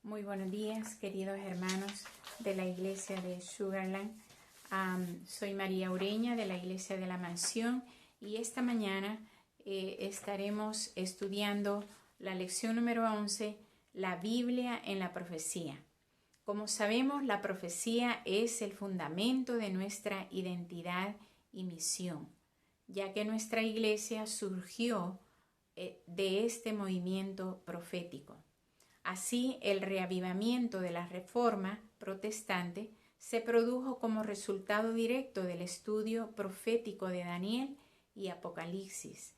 Muy buenos días, queridos hermanos de la iglesia de Sugarland. Soy María Ureña de la iglesia de la Mansión y esta mañana estaremos estudiando la lección número 11, la Biblia en la profecía. Como sabemos, la profecía es el fundamento de nuestra identidad y misión, ya que nuestra iglesia surgió de este movimiento profético. Así, el reavivamiento de la Reforma protestante se produjo como resultado directo del estudio profético de Daniel y Apocalipsis.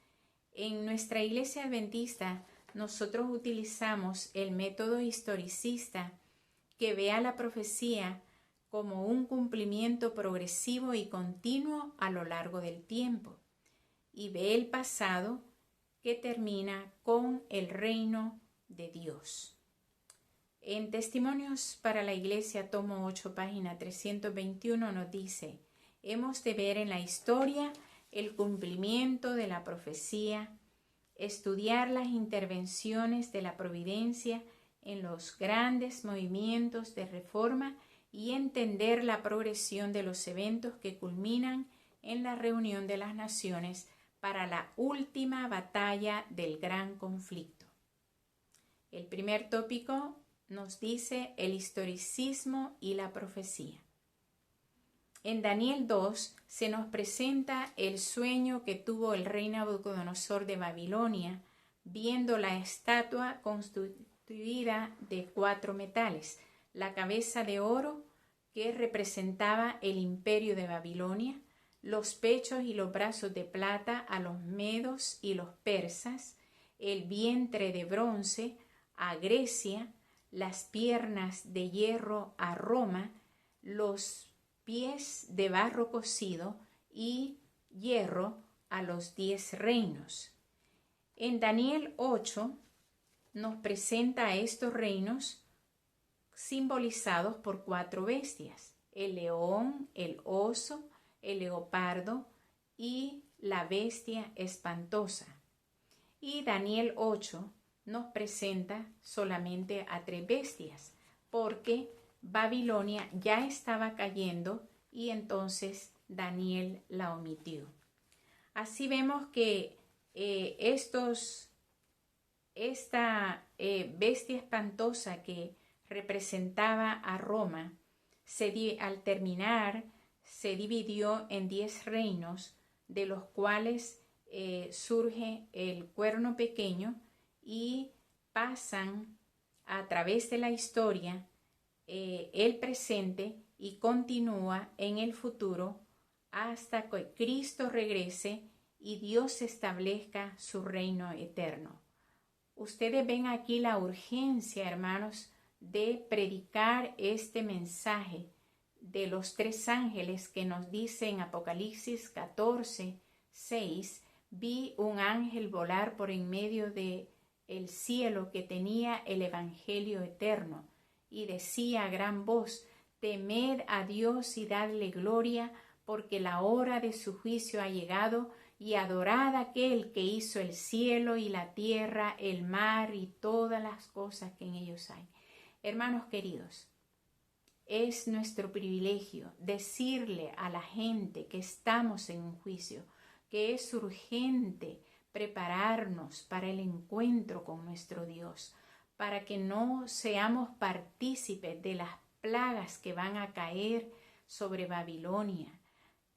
En nuestra iglesia adventista, nosotros utilizamos el método historicista que ve a la profecía como un cumplimiento progresivo y continuo a lo largo del tiempo, y ve el pasado que termina con el reino de Dios. En Testimonios para la Iglesia, tomo 8, página 321, nos dice: hemos de ver en la historia el cumplimiento de la profecía, estudiar las intervenciones de la providencia en los grandes movimientos de reforma y entender la progresión de los eventos que culminan en la reunión de las naciones para la última batalla del gran conflicto. El primer tópico nos dice el historicismo y la profecía. En Daniel 2 se nos presenta el sueño que tuvo el rey Nabucodonosor de Babilonia, viendo la estatua constituida de 4 metales, la cabeza de oro que representaba el imperio de Babilonia, los pechos y los brazos de plata a los medos y los persas, el vientre de bronce a Grecia, las piernas de hierro a Roma, los pies de barro cocido y hierro a los 10 reinos. En Daniel 8 nos presenta a estos reinos simbolizados por 4 bestias: el león, el oso, el leopardo y la bestia espantosa. Y Daniel 8 nos presenta solamente a 3 bestias, porque Babilonia ya estaba cayendo y entonces Daniel la omitió. Así vemos que esta bestia espantosa que representaba a Roma, al terminar se dividió en 10 reinos, de los cuales surge el cuerno pequeño, y pasan a través de la historia el presente y continúa en el futuro hasta que Cristo regrese y Dios establezca su reino eterno. Ustedes ven aquí la urgencia, hermanos, de predicar este mensaje de los 3 ángeles que nos dice en Apocalipsis 14, 6, vi un ángel volar por en medio de el cielo que tenía el evangelio eterno y decía a gran voz: temed a Dios y dadle gloria, porque la hora de su juicio ha llegado, y adorad a aquel que hizo el cielo y la tierra, el mar y todas las cosas que en ellos hay. Hermanos queridos, es nuestro privilegio decirle a la gente que estamos en un juicio, que es urgente prepararnos para el encuentro con nuestro Dios, para que no seamos partícipes de las plagas que van a caer sobre Babilonia,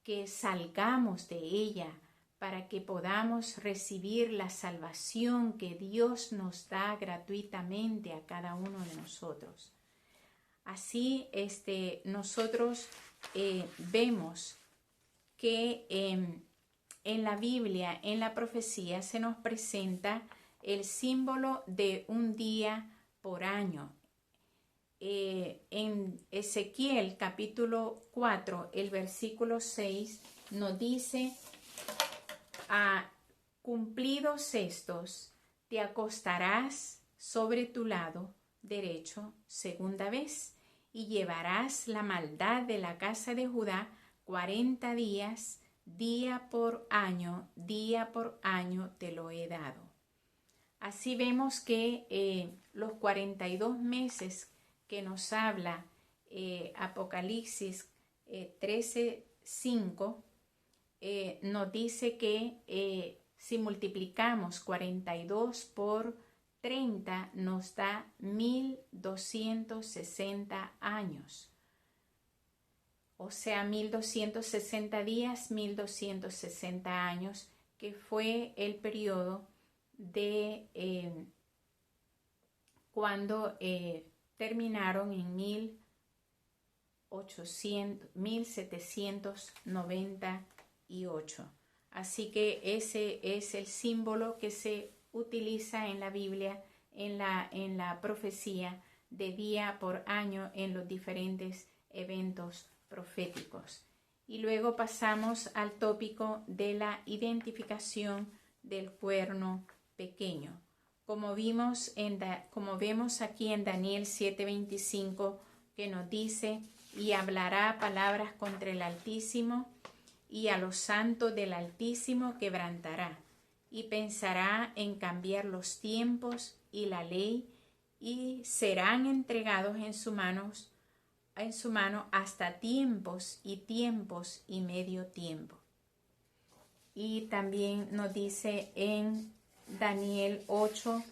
que salgamos de ella para que podamos recibir la salvación que Dios nos da gratuitamente a cada uno de nosotros. Así nosotros vemos que en la Biblia, en la profecía, se nos presenta el símbolo de un día por año. En Ezequiel capítulo 4, el versículo 6, nos dice: cumplidos estos, te acostarás sobre tu lado derecho segunda vez, y llevarás la maldad de la casa de Judá 40 días, día por año te lo he dado. Así vemos que los 42 meses que nos habla Apocalipsis 13:5 nos dice que si multiplicamos 42 por 30 nos da 1260 años. O sea, 1260 días, 1260 años, que fue el periodo de cuando terminaron en 1798. Así que ese es el símbolo que se utiliza en la Biblia, en la profecía de día por año en los diferentes eventos proféticos. Y luego pasamos al tópico de la identificación del cuerno pequeño. Como vemos aquí en Daniel 7:25, que nos dice: y hablará palabras contra el Altísimo, y a los santos del Altísimo quebrantará, y pensará en cambiar los tiempos y la ley, y serán entregados en su mano hasta tiempos y medio tiempo. Y también nos dice en Daniel 8,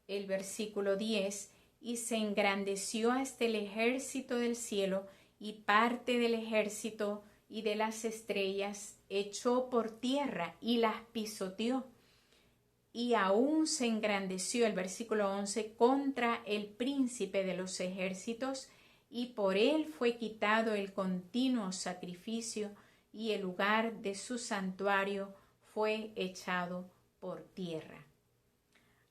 el versículo 10, y se engrandeció hasta el ejército del cielo, y parte del ejército y de las estrellas echó por tierra y las pisoteó. Y aún se engrandeció, el versículo 11, contra el príncipe de los ejércitos, y por él fue quitado el continuo sacrificio, y el lugar de su santuario fue echado por tierra.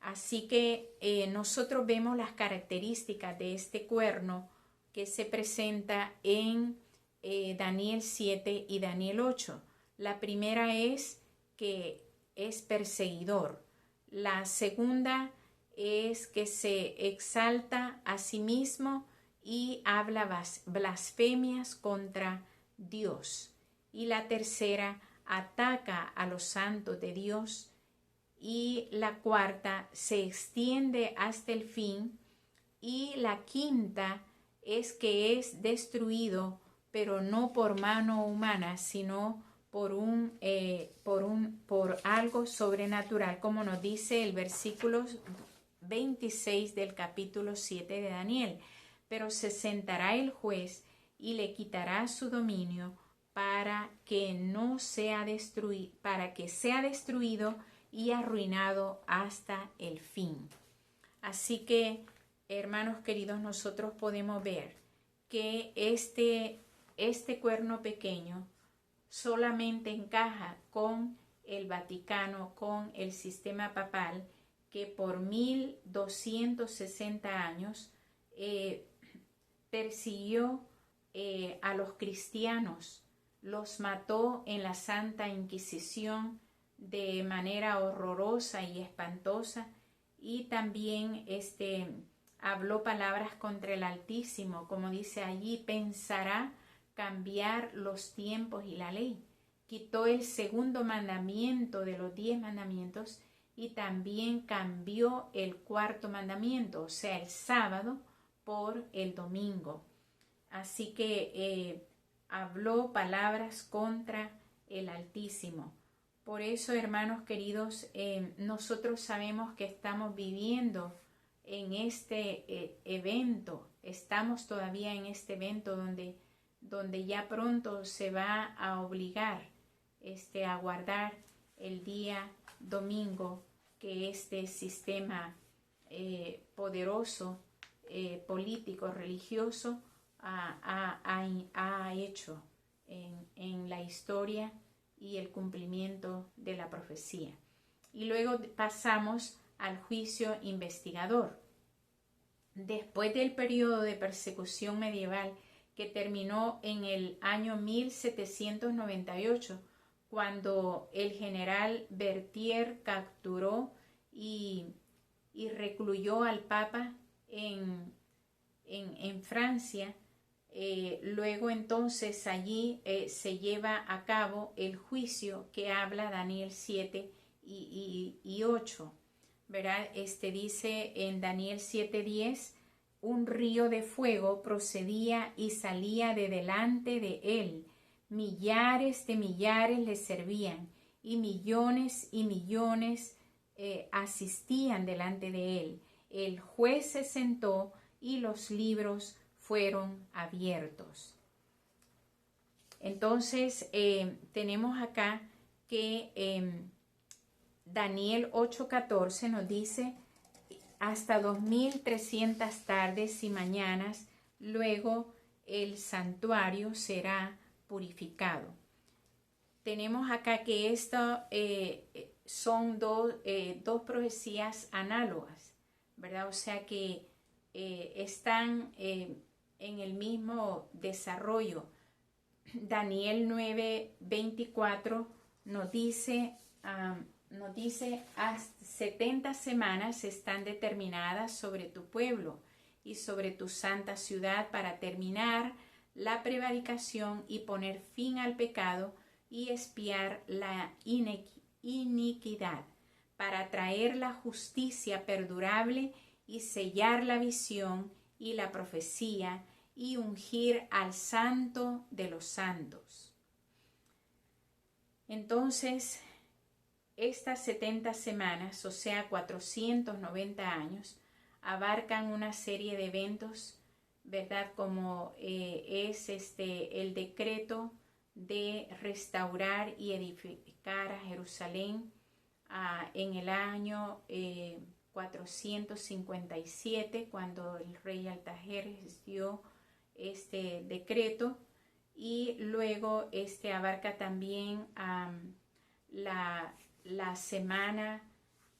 Así que nosotros vemos las características de este cuerno que se presenta en Daniel 7 y Daniel 8. La primera es que es perseguidor. La segunda es que se exalta a sí mismo y habla blasfemias contra Dios. Y la tercera, ataca a los santos de Dios. Y la cuarta, se extiende hasta el fin. Y la quinta es que es destruido, pero no por mano humana, sino por algo sobrenatural, como nos dice el versículo 26 del capítulo 7 de Daniel. Pero se sentará el juez y le quitará su dominio para que sea destruido y arruinado hasta el fin. Así que, hermanos queridos, nosotros podemos ver que este cuerno pequeño solamente encaja con el Vaticano, con el sistema papal, que por 1260 años persiguió a los cristianos, los mató en la Santa Inquisición de manera horrorosa y espantosa, y también habló palabras contra el Altísimo, como dice allí: pensará cambiar los tiempos y la ley. Quitó el segundo mandamiento de los 10 mandamientos y también cambió el cuarto mandamiento, o sea, el sábado, por el domingo. Así que habló palabras contra el Altísimo. Por eso, hermanos queridos, nosotros sabemos que estamos viviendo en este evento, estamos todavía en este evento donde ya pronto se va a obligar a guardar el día domingo que este sistema poderoso, político, religioso ha hecho en la historia y el cumplimiento de la profecía. Y luego pasamos al juicio investigador. Después del periodo de persecución medieval que terminó en el año 1798, cuando el general Berthier capturó y recluyó al Papa en Francia. Luego entonces allí se lleva a cabo el juicio que habla Daniel 7 y 8. ¿verdad? Dice en Daniel 7:10, un río de fuego procedía y salía de delante de él. Millares de millares le servían y millones asistían delante de él. El juez se sentó y los libros fueron abiertos. Entonces tenemos acá que Daniel 8:14 nos dice hasta 2300 tardes y mañanas, luego el santuario será purificado. Tenemos acá que esto son dos profecías análogas, ¿verdad? O sea que están en el mismo desarrollo. Daniel 9:24 nos dice hasta 70 semanas están determinadas sobre tu pueblo y sobre tu santa ciudad para terminar la prevaricación y poner fin al pecado y expiar la iniquidad, para traer la justicia perdurable y sellar la visión y la profecía y ungir al santo de los santos. Entonces, estas 70 semanas, o sea 490 años, abarcan una serie de eventos, ¿verdad? Como es el decreto de restaurar y edificar a Jerusalén en el año 457, cuando el rey Artajerjes dio este decreto, y luego abarca también la semana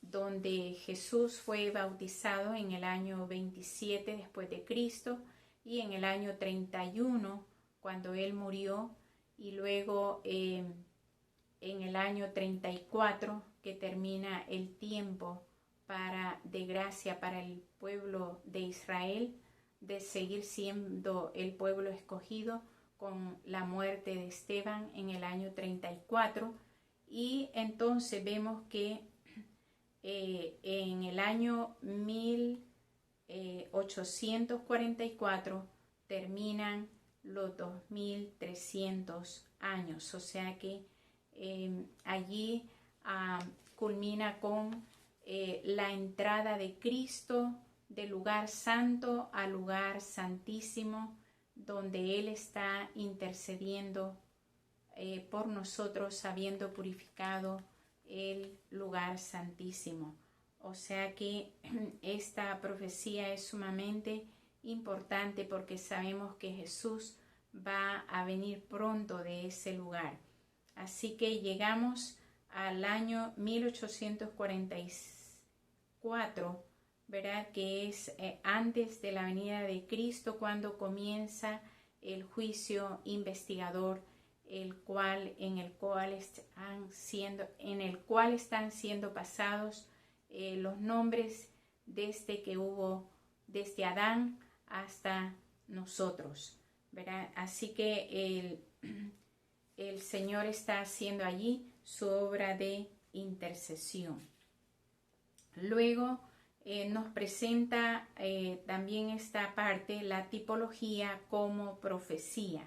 donde Jesús fue bautizado en el año 27 después de Cristo y en el año 31 cuando él murió, y luego en el año 34 que termina el tiempo de gracia para el pueblo de Israel de seguir siendo el pueblo escogido con la muerte de Esteban en el año 34. Y entonces vemos que en el año 1844 terminan los 2300 años, o sea que allí culmina con la entrada de Cristo del lugar santo al lugar santísimo, donde Él está intercediendo por nosotros, habiendo purificado el lugar santísimo. O sea que esta profecía es sumamente importante porque sabemos que Jesús va a venir pronto de ese lugar. Así que llegamos al año 1844, ¿verdad? Que es antes de la venida de Cristo, cuando comienza el juicio investigador, en el cual están siendo pasados los nombres desde Adán hasta nosotros, ¿verdad? Así que el Señor está haciendo allí su obra de intercesión. Luego nos presenta también esta parte, la tipología como profecía.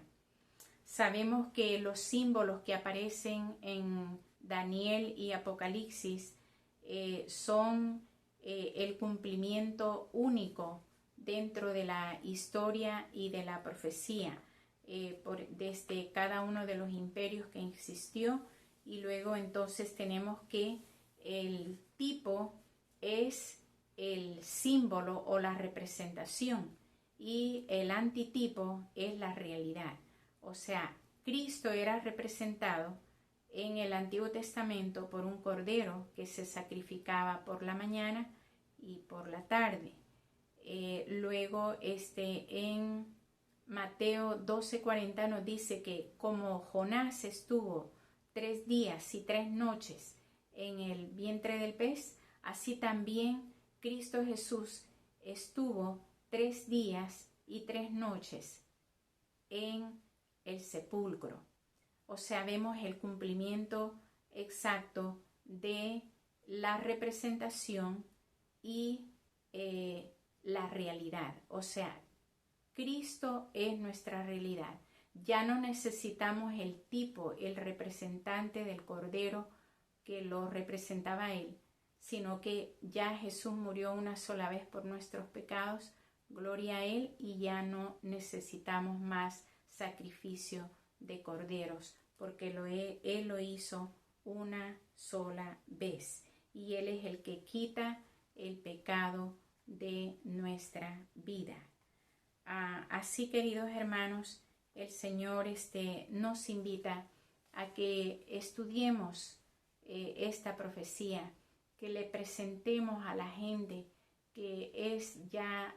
Sabemos que los símbolos que aparecen en Daniel y Apocalipsis son el cumplimiento único dentro de la historia y de la profecía, desde cada uno de los imperios que existió. Y luego entonces tenemos que el tipo es el símbolo o la representación y el antitipo es la realidad. O sea, Cristo era representado en el Antiguo Testamento por un cordero que se sacrificaba por la mañana y por la tarde. Luego en Mateo 12:40 nos dice que como Jonás estuvo 3 días y 3 noches en el vientre del pez, así también Cristo Jesús estuvo 3 días y 3 noches en el sepulcro. O sea, vemos el cumplimiento exacto de la representación y la realidad. O sea, Cristo es nuestra realidad. Ya no necesitamos el tipo, el representante del Cordero que lo representaba a Él, sino que ya Jesús murió una sola vez por nuestros pecados, gloria a Él, y ya no necesitamos más sacrificio de corderos, porque Él lo hizo una sola vez, y Él es el que quita el pecado de nuestra vida. Así, queridos hermanos, el Señor nos invita a que estudiemos esta profecía, que le presentemos a la gente que es ya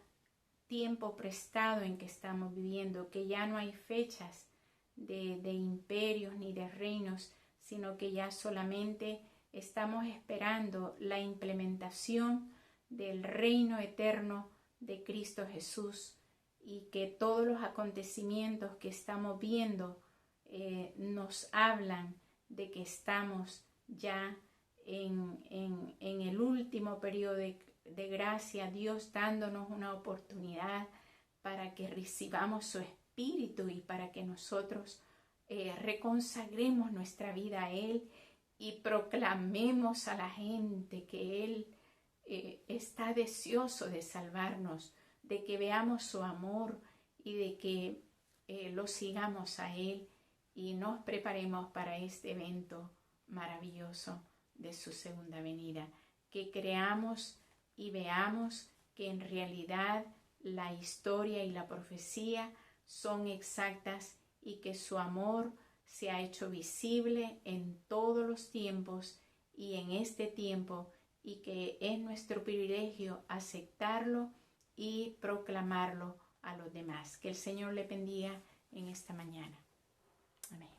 tiempo prestado en que estamos viviendo, que ya no hay fechas de imperios ni de reinos, sino que ya solamente estamos esperando la implementación del reino eterno de Cristo Jesús, y que todos los acontecimientos que estamos viendo nos hablan de que estamos ya en el último periodo de gracia, Dios dándonos una oportunidad para que recibamos su Espíritu y para que nosotros reconsagremos nuestra vida a Él y proclamemos a la gente que Él está deseoso de salvarnos, de que veamos su amor y de que lo sigamos a Él y nos preparemos para este evento maravilloso de su segunda venida. Que creamos y veamos que en realidad la historia y la profecía son exactas y que su amor se ha hecho visible en todos los tiempos y en este tiempo, y que es nuestro privilegio aceptarlo y proclamarlo a los demás. Que el Señor le bendiga en esta mañana. Amén.